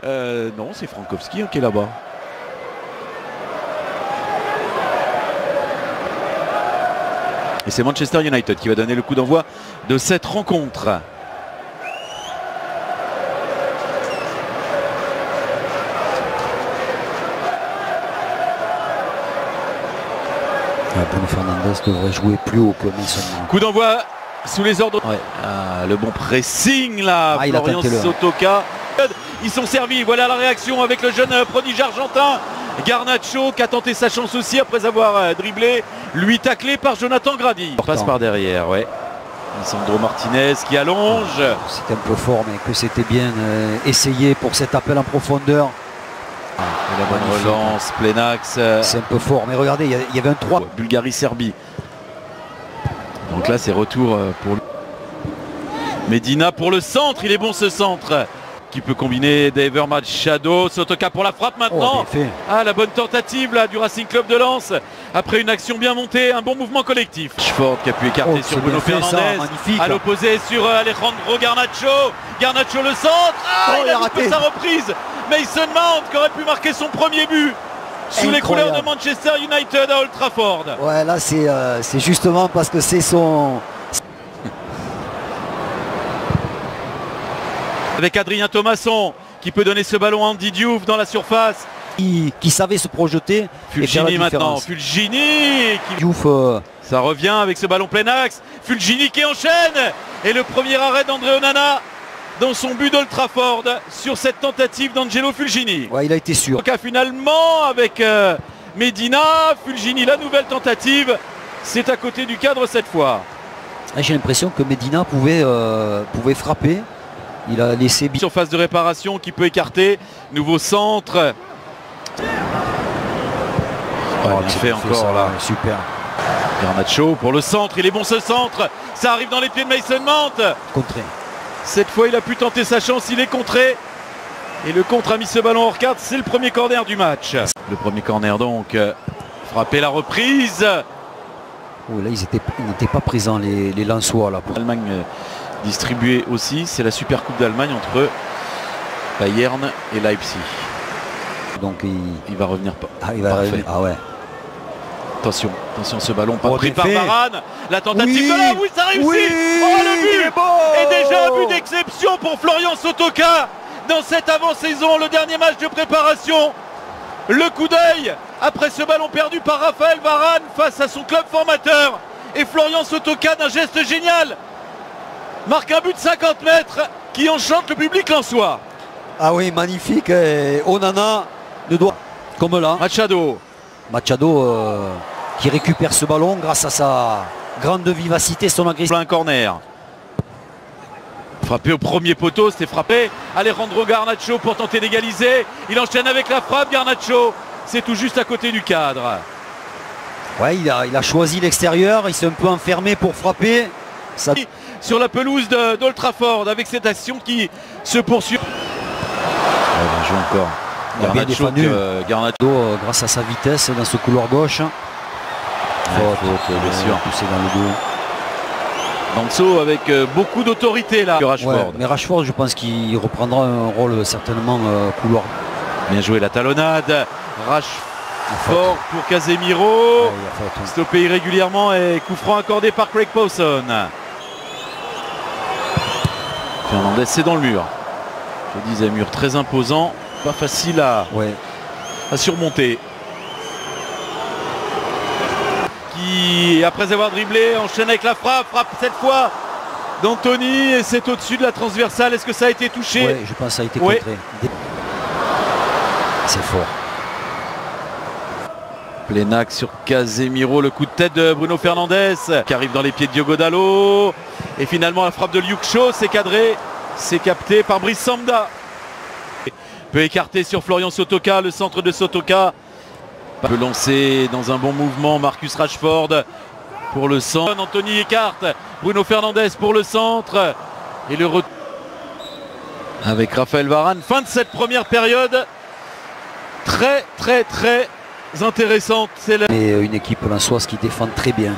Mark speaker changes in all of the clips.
Speaker 1: Non, c'est Frankowski qui est là-bas. Et c'est Manchester United qui va donner le coup d'envoi de cette rencontre.
Speaker 2: Bruno Fernandes devrait jouer plus haut que Mason.
Speaker 1: Coup d'envoi sous les ordres. Ouais. Le bon pressing là, Florian Sotoka. Ils sont servis, voilà la réaction avec le jeune prodige argentin. Garnacho qui a tenté sa chance aussi après avoir dribblé, lui taclé par Jonathan Grady. Passe par derrière, ouais. Sandro Martinez qui allonge.
Speaker 2: C'était un peu fort, mais que c'était bien essayé pour cet appel en profondeur.
Speaker 1: La bonne relance, plein axe.
Speaker 2: C'est un peu fort, mais regardez, il y avait un 3.
Speaker 1: Bulgarie-Serbie. Donc là, c'est retour pour Medina pour le centre. Il est bon ce centre. Qui peut combiner Daver Machado. Sotoka pour la frappe maintenant. La bonne tentative là du Racing Club de Lens. Après une action bien montée, un bon mouvement collectif. Rashford qui a pu écarter sur Bruno Fernandes. À l'opposé sur Alejandro Garnacho. Garnacho le centre. Il a loupé sa reprise. Mason Mount qui aurait pu marquer son premier but sous les couleurs de Manchester United à Old Trafford.
Speaker 2: Ouais, là c'est justement parce que c'est son...
Speaker 1: Avec Adrien Thomasson qui peut donner ce ballon à Andy Diouf dans la surface.
Speaker 2: Qui savait se projeter.
Speaker 1: Fulgini maintenant. Fulgini
Speaker 2: Diouf,
Speaker 1: ça revient avec ce ballon plein axe. Fulgini qui enchaîne. Et le premier arrêt d'André Onana dans son but d'Old Trafford sur cette tentative d'Angelo Fulgini.
Speaker 2: Ouais, il a été sûr.
Speaker 1: Donc finalement avec Medina, Fulgini, la nouvelle tentative. C'est à côté du cadre cette fois.
Speaker 2: J'ai l'impression que Medina pouvait frapper. Il a laissé
Speaker 1: surface de réparation qui peut écarter. Nouveau centre. Il fait encore ça, là.
Speaker 2: Super.
Speaker 1: Garnacho pour le centre. Il est bon ce centre. Ça arrive dans les pieds de Mason Mount.
Speaker 2: Contré.
Speaker 1: Cette fois, il a pu tenter sa chance. Il est contré. Et le contre a mis ce ballon hors carte. C'est le premier corner du match. Le premier corner donc. Frapper la reprise.
Speaker 2: Oh, là, ils n'étaient pas présents les Lensois là.
Speaker 1: L'Allemagne distribuée aussi. C'est la Super Coupe d'Allemagne entre Bayern et Leipzig.
Speaker 2: Donc
Speaker 1: il va revenir.
Speaker 2: Il va revenir. Ah ouais.
Speaker 1: Attention, ce ballon pas pris par Varane. La tentative de là, ça réussit. Le but est déjà un but d'exception pour Florian Sotoka dans cette avant-saison, le dernier match de préparation. Le coup d'œil après ce ballon perdu par Raphaël Varane face à son club formateur. Et Florian Sotoka d'un geste génial marque un but de 50 mètres qui enchante le public lensois.
Speaker 2: Ah oui, magnifique. Et Onana ne doit... Comme là. Machado qui récupère ce ballon grâce à sa grande vivacité, son agressivité.
Speaker 1: Un corner. Frappé au premier poteau, c'était frappé. Alejandro Garnacho pour tenter d'égaliser. Il enchaîne avec la frappe, Garnacho. C'est tout juste à côté du cadre.
Speaker 2: Ouais, il a choisi l'extérieur. Il s'est un peu enfermé pour frapper. Ça...
Speaker 1: Sur la pelouse d'Old Trafford avec cette action qui se poursuit. Bien joué encore.
Speaker 2: Il a bien défendu Garnacho grâce à sa vitesse dans ce couloir gauche.
Speaker 1: Bien sûr.
Speaker 2: Poussé dans le dos.
Speaker 1: Danso avec beaucoup d'autorité là.
Speaker 2: Rashford. Ouais, mais Rashford, je pense qu'il reprendra un rôle certainement couloir.
Speaker 1: Bien joué la talonnade. Rashford pour Casemiro. Ouais, stoppé irrégulièrement et coup franc accordé par Craig Pawson. Fernandes, c'est dans le mur. Je disais, mur très imposant, pas facile à surmonter. Qui, après avoir dribblé, enchaîne avec la frappe cette fois d'Anthony et c'est au-dessus de la transversale. Est-ce que ça a été touché?
Speaker 2: Oui, je pense que ça a été contré. C'est fort.
Speaker 1: Plein axe sur Casemiro, le coup de tête de Bruno Fernandes qui arrive dans les pieds de Diogo Dalot. Et finalement la frappe de Luke Shaw, c'est cadré, c'est capté par Brice Samba. Peut écarter sur Florian Sotoka, le centre de Sotoka. Peut lancer dans un bon mouvement Marcus Rashford pour le centre. Anthony écarte, Bruno Fernandes pour le centre. Et le retour avec Raphaël Varane. Fin de cette première période. Très intéressante. C'est
Speaker 2: une équipe lensoise qui défend très bien.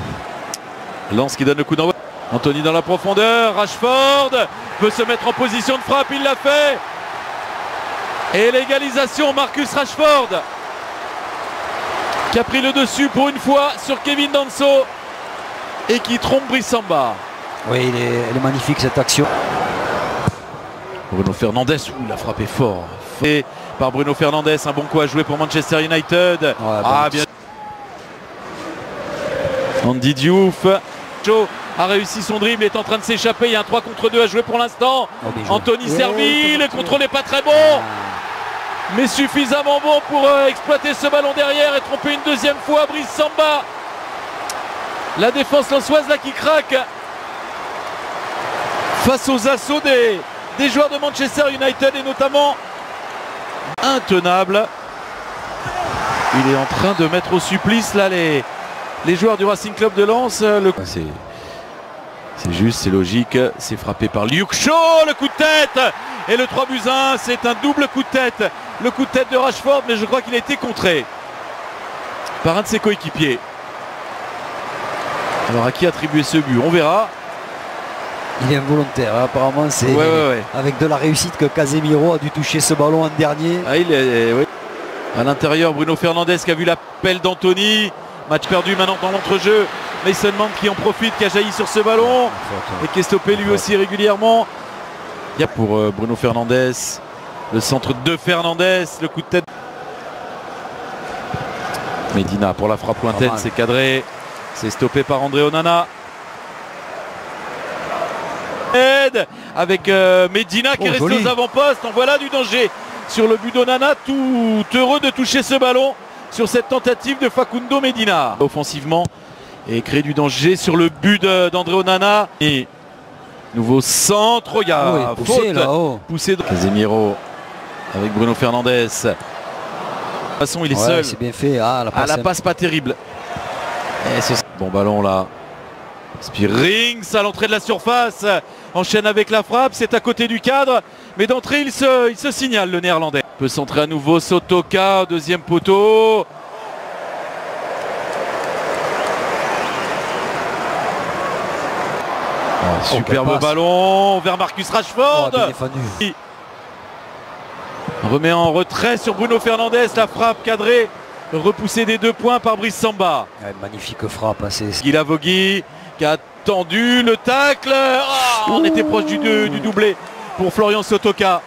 Speaker 1: Lens qui donne le coup d'envoi. Anthony dans la profondeur. Rashford peut se mettre en position de frappe. Il l'a fait. Et l'égalisation, Marcus Rashford qui a pris le dessus pour une fois sur Kevin Danso et qui trompe Brice Samba.
Speaker 2: Oui, elle est magnifique cette action.
Speaker 1: Bruno Fernandes, il a frappé fort. Et par Bruno Fernandes, un bon coup à jouer pour Manchester United.
Speaker 2: Ouais,
Speaker 1: ah bien. Andy Diouf. Joe a réussi son dribble, est en train de s'échapper. Il y a un 3 contre 2 à jouer pour l'instant. Anthony Serville, le contrôle n'est pas très bon. Mais suffisamment bon pour exploiter ce ballon derrière et tromper une deuxième fois Brice Samba. La défense lensoise là qui craque face aux assauts des joueurs de Manchester United et notamment intenable. Il est en train de mettre au supplice là les joueurs du Racing Club de Lens. C'est juste, c'est logique, c'est frappé par Luke Shaw, le coup de tête et le 3-1, c'est un double coup de tête. Le coup de tête de Rashford, mais je crois qu'il a été contré par un de ses coéquipiers. Alors à qui attribuer ce but? On verra.
Speaker 2: Il est involontaire, hein. Apparemment c'est avec de la réussite que Casemiro a dû toucher ce ballon en dernier.
Speaker 1: Ah, oui. À l'intérieur, Bruno Fernandes qui a vu l'appel d'Anthony. Match perdu maintenant dans l'entrejeu. Mason Mount qui en profite, qui a jailli sur ce ballon et qui est stoppé lui aussi régulièrement. Il y a pour Bruno Fernandes, le centre de Fernandes, le coup de tête. Medina pour la frappe lointaine, c'est cadré. C'est stoppé par André Onana. Avec Medina qui est resté aux avant-postes. En voilà du danger sur le but d'Onana. Tout heureux de toucher ce ballon sur cette tentative de Facundo Medina. Offensivement et créer du danger sur le but d'André Onana. Et nouveau centre. Il y a faute poussée de Casemiro avec Bruno Fernandes. De toute façon, il est seul.
Speaker 2: C'est bien fait.
Speaker 1: La passe pas terrible. Bon ballon là. Spearings à l'entrée de la surface. Enchaîne avec la frappe. C'est à côté du cadre. Mais d'entrée, il se signale le néerlandais. Peut centrer à nouveau Sotoka. Deuxième poteau. Superbe ballon vers Marcus Rashford. Remet en retrait sur Bruno Fernandes. La frappe cadrée. Repoussée des 2 points par Brice Samba.
Speaker 2: Magnifique frappe.
Speaker 1: Guila Vogui qui a tendu le tacle. On était proche du doublé pour Florian Sotoka.